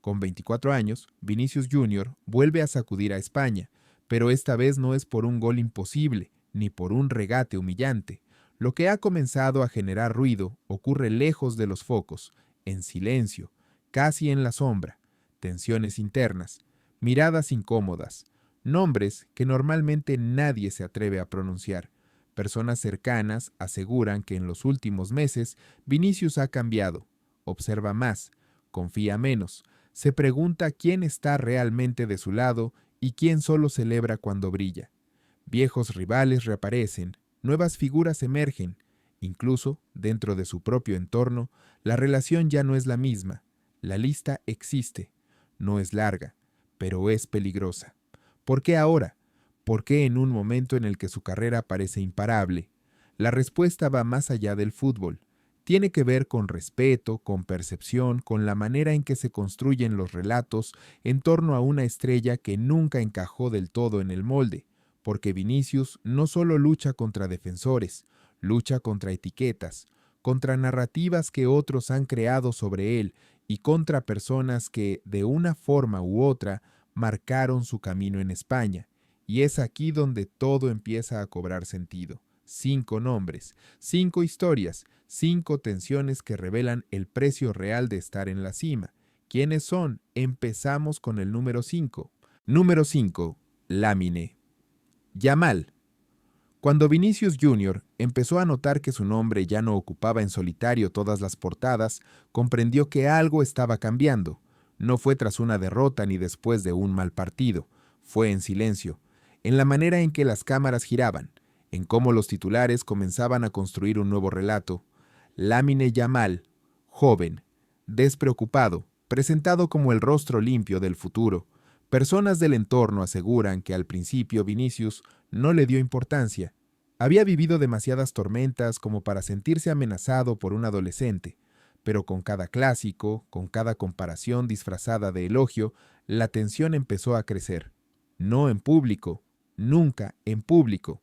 Con 24 años, Vinicius Junior vuelve a sacudir a España, pero esta vez no es por un gol imposible, ni por un regate humillante. Lo que ha comenzado a generar ruido ocurre lejos de los focos, en silencio, casi en la sombra, tensiones internas, miradas incómodas, nombres que normalmente nadie se atreve a pronunciar. Personas cercanas aseguran que en los últimos meses Vinicius ha cambiado, observa más, confía menos, se pregunta quién está realmente de su lado y quién solo celebra cuando brilla. Viejos rivales reaparecen, nuevas figuras emergen, incluso dentro de su propio entorno, la relación ya no es la misma. La lista existe, no es larga, pero es peligrosa. ¿Por qué ahora? ¿Por qué en un momento en el que su carrera parece imparable? La respuesta va más allá del fútbol. Tiene que ver con respeto, con percepción, con la manera en que se construyen los relatos en torno a una estrella que nunca encajó del todo en el molde, porque Vinicius no solo lucha contra defensores, lucha contra etiquetas, contra narrativas que otros han creado sobre él y contra personas que, de una forma u otra, marcaron su camino en España. Y es aquí donde todo empieza a cobrar sentido. 5 nombres, 5 historias, 5 tensiones que revelan el precio real de estar en la cima. ¿Quiénes son? Empezamos con el número 5. Número 5. Lamine. Yamal. Cuando Vinicius Junior empezó a notar que su nombre ya no ocupaba en solitario todas las portadas, comprendió que algo estaba cambiando. No fue tras una derrota ni después de un mal partido. Fue en silencio, en la manera en que las cámaras giraban, en cómo los titulares comenzaban a construir un nuevo relato. Lamine Yamal, joven, despreocupado, presentado como el rostro limpio del futuro. Personas del entorno aseguran que al principio Vinicius no le dio importancia. Había vivido demasiadas tormentas como para sentirse amenazado por un adolescente, pero con cada clásico, con cada comparación disfrazada de elogio, la tensión empezó a crecer. No en público, nunca en público.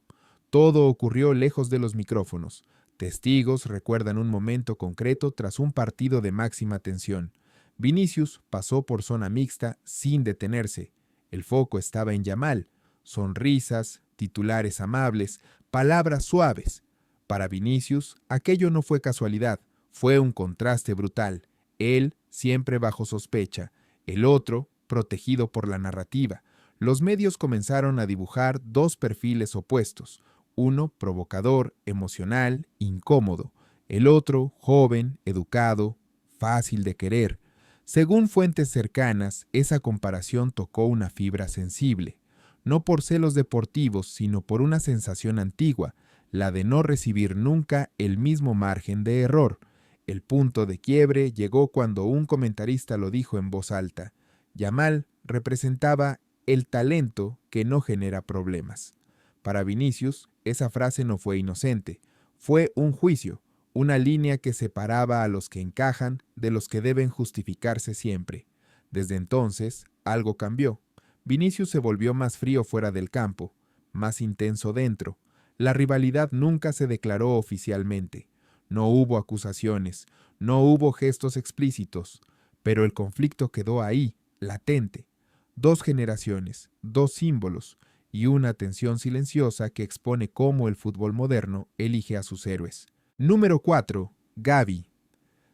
Todo ocurrió lejos de los micrófonos. Testigos recuerdan un momento concreto tras un partido de máxima tensión. Vinicius pasó por zona mixta sin detenerse. El foco estaba en Yamal. Sonrisas, titulares amables, palabras suaves. Para Vinicius, aquello no fue casualidad, fue un contraste brutal. Él siempre bajo sospecha, el otro protegido por la narrativa. Los medios comenzaron a dibujar dos perfiles opuestos, uno provocador, emocional, incómodo, el otro joven, educado, fácil de querer. Según fuentes cercanas, esa comparación tocó una fibra sensible, no por celos deportivos, sino por una sensación antigua, la de no recibir nunca el mismo margen de error. El punto de quiebre llegó cuando un comentarista lo dijo en voz alta. Yamal representaba el talento que no genera problemas. Para Vinicius, esa frase no fue inocente, fue un juicio, una línea que separaba a los que encajan de los que deben justificarse siempre. Desde entonces, algo cambió. Vinicius se volvió más frío fuera del campo, más intenso dentro. La rivalidad nunca se declaró oficialmente. No hubo acusaciones, no hubo gestos explícitos, pero el conflicto quedó ahí, latente. 2 generaciones, 2 símbolos y una tensión silenciosa que expone cómo el fútbol moderno elige a sus héroes. Número 4. Gavi.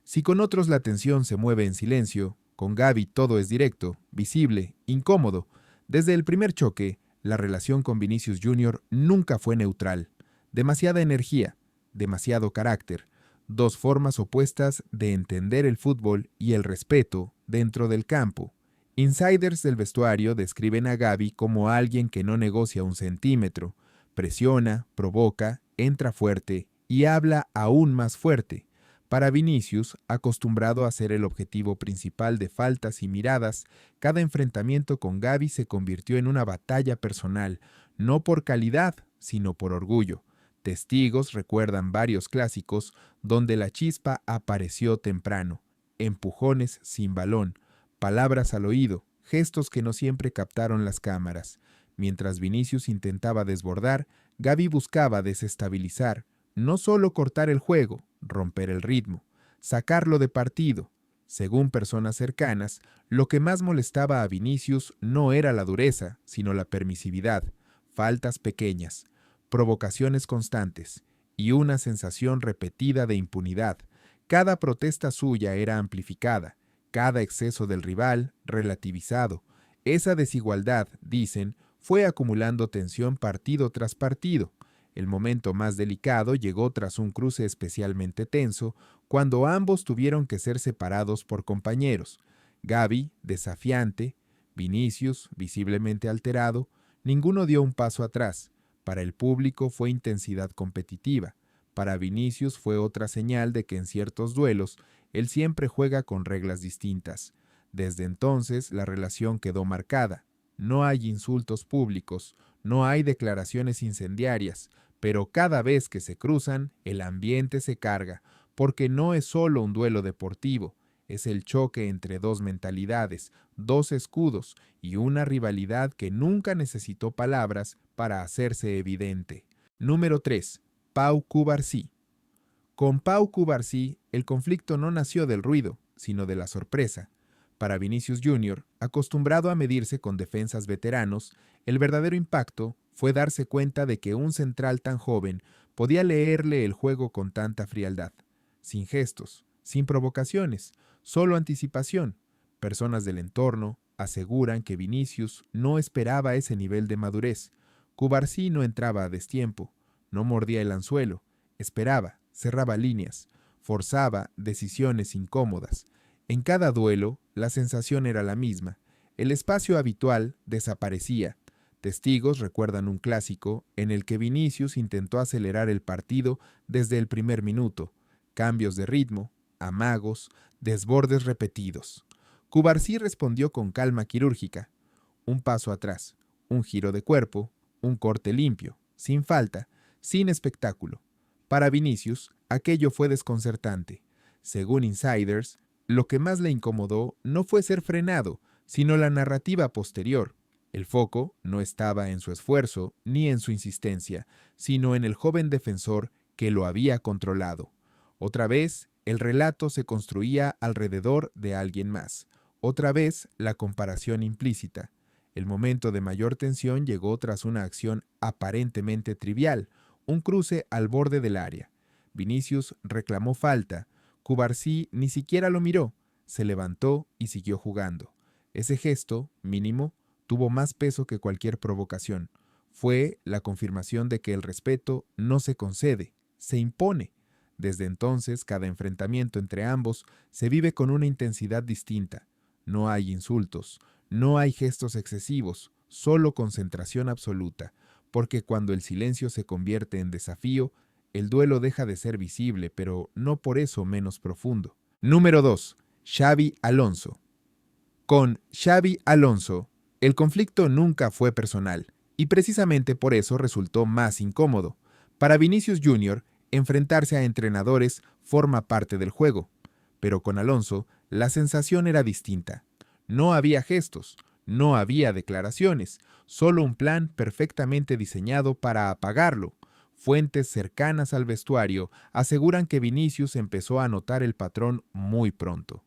Si con otros la tensión se mueve en silencio, con Gavi todo es directo, visible, incómodo. Desde el primer choque, la relación con Vinicius Junior nunca fue neutral. Demasiada energía, demasiado carácter, 2 formas opuestas de entender el fútbol y el respeto dentro del campo. Insiders del vestuario describen a Gavi como alguien que no negocia un centímetro, presiona, provoca, entra fuerte y habla aún más fuerte. Para Vinicius, acostumbrado a ser el objetivo principal de faltas y miradas, cada enfrentamiento con Gavi se convirtió en una batalla personal, no por calidad, sino por orgullo. Testigos recuerdan varios clásicos donde la chispa apareció temprano, empujones sin balón, palabras al oído, gestos que no siempre captaron las cámaras. Mientras Vinicius intentaba desbordar, Gavi buscaba desestabilizar, no solo cortar el juego, romper el ritmo, sacarlo de partido. Según personas cercanas, lo que más molestaba a Vinicius no era la dureza, sino la permisividad, faltas pequeñas, provocaciones constantes y una sensación repetida de impunidad. Cada protesta suya era amplificada, cada exceso del rival relativizado. Esa desigualdad, dicen, fue acumulando tensión partido tras partido. El momento más delicado llegó tras un cruce especialmente tenso, cuando ambos tuvieron que ser separados por compañeros. Gavi, desafiante, Vinicius, visiblemente alterado, ninguno dio un paso atrás. Para el público fue intensidad competitiva. Para Vinicius fue otra señal de que en ciertos duelos él siempre juega con reglas distintas. Desde entonces la relación quedó marcada. No hay insultos públicos, no hay declaraciones incendiarias, pero cada vez que se cruzan, el ambiente se carga, porque no es solo un duelo deportivo, es el choque entre dos mentalidades, dos escudos y una rivalidad que nunca necesitó palabras para hacerse evidente. Número 3. Pau Cubarsí. Con Pau Cubarsí, el conflicto no nació del ruido, sino de la sorpresa. Para Vinicius Jr., acostumbrado a medirse con defensas veteranos, el verdadero impacto fue darse cuenta de que un central tan joven podía leerle el juego con tanta frialdad, sin gestos, sin provocaciones, solo anticipación. Personas del entorno aseguran que Vinicius no esperaba ese nivel de madurez. Cubarsí no entraba a destiempo, no mordía el anzuelo, esperaba, cerraba líneas, forzaba decisiones incómodas. En cada duelo, la sensación era la misma. El espacio habitual desaparecía. Testigos recuerdan un clásico en el que Vinicius intentó acelerar el partido desde el primer minuto. Cambios de ritmo, amagos, desbordes repetidos. Cubarsí respondió con calma quirúrgica. Un paso atrás, un giro de cuerpo, un corte limpio, sin falta, sin espectáculo. Para Vinicius, aquello fue desconcertante. Según insiders, lo que más le incomodó no fue ser frenado, sino la narrativa posterior. El foco no estaba en su esfuerzo ni en su insistencia, sino en el joven defensor que lo había controlado. Otra vez, el relato se construía alrededor de alguien más. Otra vez, la comparación implícita. El momento de mayor tensión llegó tras una acción aparentemente trivial, un cruce al borde del área. Vinicius reclamó falta. Cubarsí ni siquiera lo miró, se levantó y siguió jugando. Ese gesto, mínimo, tuvo más peso que cualquier provocación. Fue la confirmación de que el respeto no se concede, se impone. Desde entonces, cada enfrentamiento entre ambos se vive con una intensidad distinta. No hay insultos, no hay gestos excesivos, solo concentración absoluta, porque cuando el silencio se convierte en desafío, el duelo deja de ser visible, pero no por eso menos profundo. Número 2. Xavi Alonso. Con Xavi Alonso, el conflicto nunca fue personal, y precisamente por eso resultó más incómodo. Para Vinicius Jr., enfrentarse a entrenadores forma parte del juego, pero con Alonso la sensación era distinta. No había gestos, no había declaraciones, solo un plan perfectamente diseñado para apagarlo. Fuentes cercanas al vestuario aseguran que Vinicius empezó a notar el patrón muy pronto.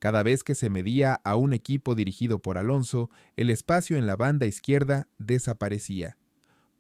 Cada vez que se medía a un equipo dirigido por Alonso, el espacio en la banda izquierda desaparecía.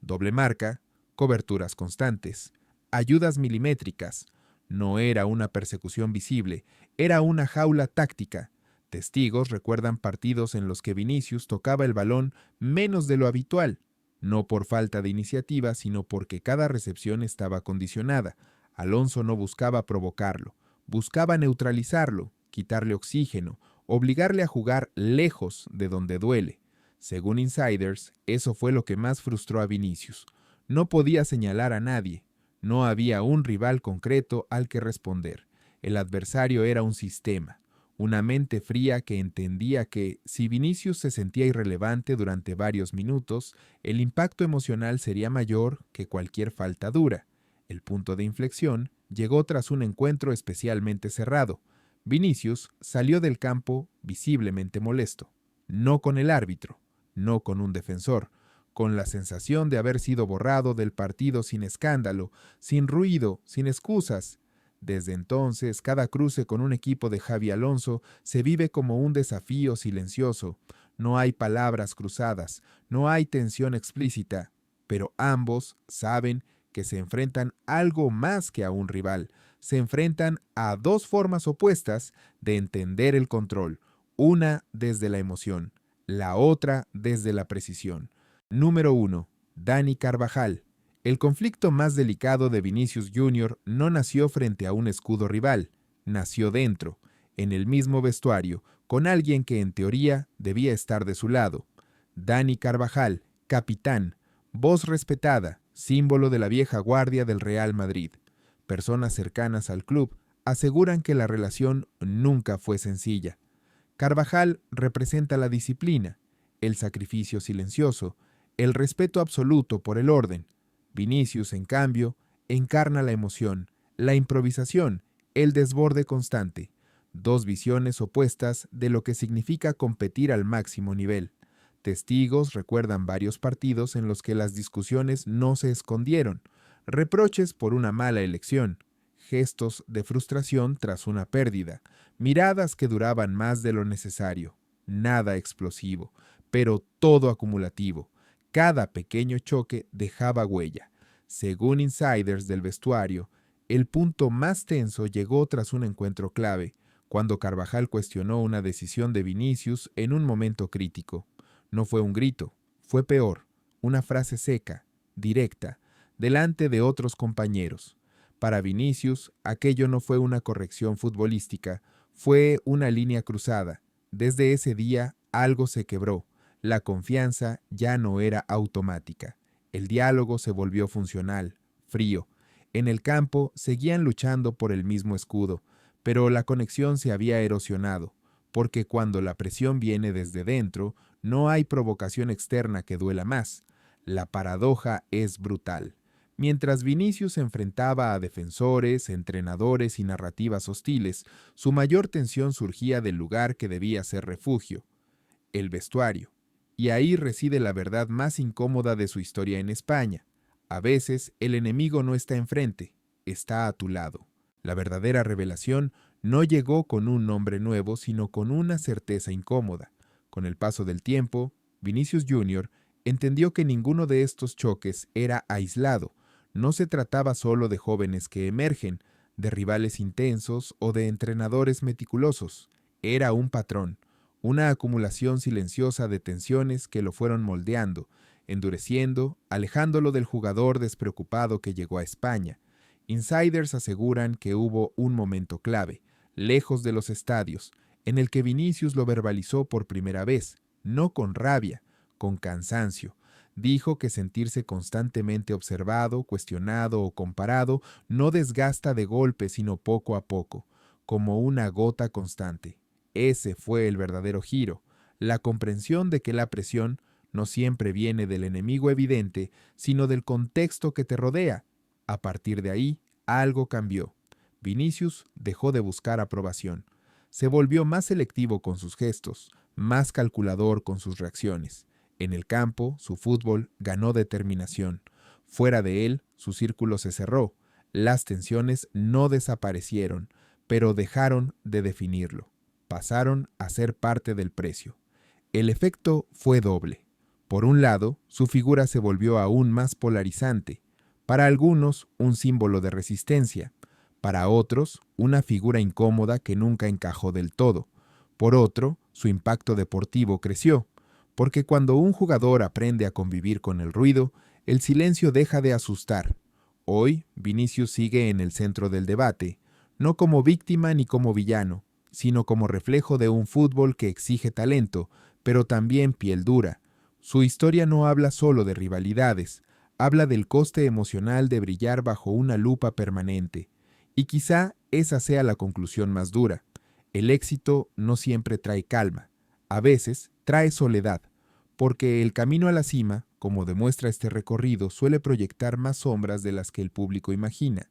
Doble marca, coberturas constantes, ayudas milimétricas. No era una persecución visible, era una jaula táctica. Testigos recuerdan partidos en los que Vinicius tocaba el balón menos de lo habitual, no por falta de iniciativa, sino porque cada recepción estaba condicionada. Alonso no buscaba provocarlo, buscaba neutralizarlo, quitarle oxígeno, obligarle a jugar lejos de donde duele. Según insiders, eso fue lo que más frustró a Vinicius. No podía señalar a nadie. No había un rival concreto al que responder. El adversario era un sistema, una mente fría que entendía que, si Vinicius se sentía irrelevante durante varios minutos, el impacto emocional sería mayor que cualquier falta dura. El punto de inflexión llegó tras un encuentro especialmente cerrado. Vinicius salió del campo visiblemente molesto, no con el árbitro, no con un defensor, con la sensación de haber sido borrado del partido sin escándalo, sin ruido, sin excusas. Desde entonces, cada cruce con un equipo de Xavi Alonso se vive como un desafío silencioso. No hay palabras cruzadas, no hay tensión explícita, pero ambos saben que se enfrentan algo más que a un rival. Se enfrentan a dos formas opuestas de entender el control, una desde la emoción, la otra desde la precisión. Número 1. Dani Carvajal. El conflicto más delicado de Vinicius Jr. no nació frente a un escudo rival, nació dentro, en el mismo vestuario, con alguien que en teoría debía estar de su lado. Dani Carvajal, capitán, voz respetada, símbolo de la vieja guardia del Real Madrid. Personas cercanas al club aseguran que la relación nunca fue sencilla. Carvajal representa la disciplina, el sacrificio silencioso, el respeto absoluto por el orden. Vinicius, en cambio, encarna la emoción, la improvisación, el desborde constante, dos visiones opuestas de lo que significa competir al máximo nivel. Testigos recuerdan varios partidos en los que las discusiones no se escondieron, reproches por una mala elección, gestos de frustración tras una pérdida, miradas que duraban más de lo necesario, nada explosivo, pero todo acumulativo. Cada pequeño choque dejaba huella. Según insiders del vestuario, el punto más tenso llegó tras un encuentro clave, cuando Carvajal cuestionó una decisión de Vinicius en un momento crítico. No fue un grito, fue peor, una frase seca, directa, delante de otros compañeros. Para Vinicius, aquello no fue una corrección futbolística, fue una línea cruzada. Desde ese día, algo se quebró. La confianza ya no era automática. El diálogo se volvió funcional, frío. En el campo seguían luchando por el mismo escudo, pero la conexión se había erosionado, porque cuando la presión viene desde dentro, no hay provocación externa que duela más. La paradoja es brutal. Mientras Vinicius enfrentaba a defensores, entrenadores y narrativas hostiles, su mayor tensión surgía del lugar que debía ser refugio, el vestuario. Y ahí reside la verdad más incómoda de su historia en España. A veces el enemigo no está enfrente, está a tu lado. La verdadera revelación no llegó con un nombre nuevo, sino con una certeza incómoda. Con el paso del tiempo, Vinicius Jr. entendió que ninguno de estos choques era aislado. No se trataba solo de jóvenes que emergen, de rivales intensos o de entrenadores meticulosos. Era un patrón, una acumulación silenciosa de tensiones que lo fueron moldeando, endureciendo, alejándolo del jugador despreocupado que llegó a España. Insiders aseguran que hubo un momento clave, lejos de los estadios, en el que Vinicius lo verbalizó por primera vez, no con rabia, con cansancio. Dijo que sentirse constantemente observado, cuestionado o comparado no desgasta de golpe sino poco a poco, como una gota constante. Ese fue el verdadero giro, la comprensión de que la presión no siempre viene del enemigo evidente, sino del contexto que te rodea. A partir de ahí, algo cambió. Vinicius dejó de buscar aprobación. Se volvió más selectivo con sus gestos, más calculador con sus reacciones. En el campo, su fútbol ganó determinación. Fuera de él, su círculo se cerró. Las tensiones no desaparecieron, pero dejaron de definirlo. Pasaron a ser parte del precio. El efecto fue doble. Por un lado, su figura se volvió aún más polarizante. Para algunos, un símbolo de resistencia. Para otros, una figura incómoda que nunca encajó del todo. Por otro, su impacto deportivo creció, porque cuando un jugador aprende a convivir con el ruido, el silencio deja de asustar. Hoy, Vinicius sigue en el centro del debate, no como víctima ni como villano, sino como reflejo de un fútbol que exige talento, pero también piel dura. Su historia no habla solo de rivalidades, habla del coste emocional de brillar bajo una lupa permanente. Y quizá esa sea la conclusión más dura. El éxito no siempre trae calma, a veces trae soledad, porque el camino a la cima, como demuestra este recorrido, suele proyectar más sombras de las que el público imagina.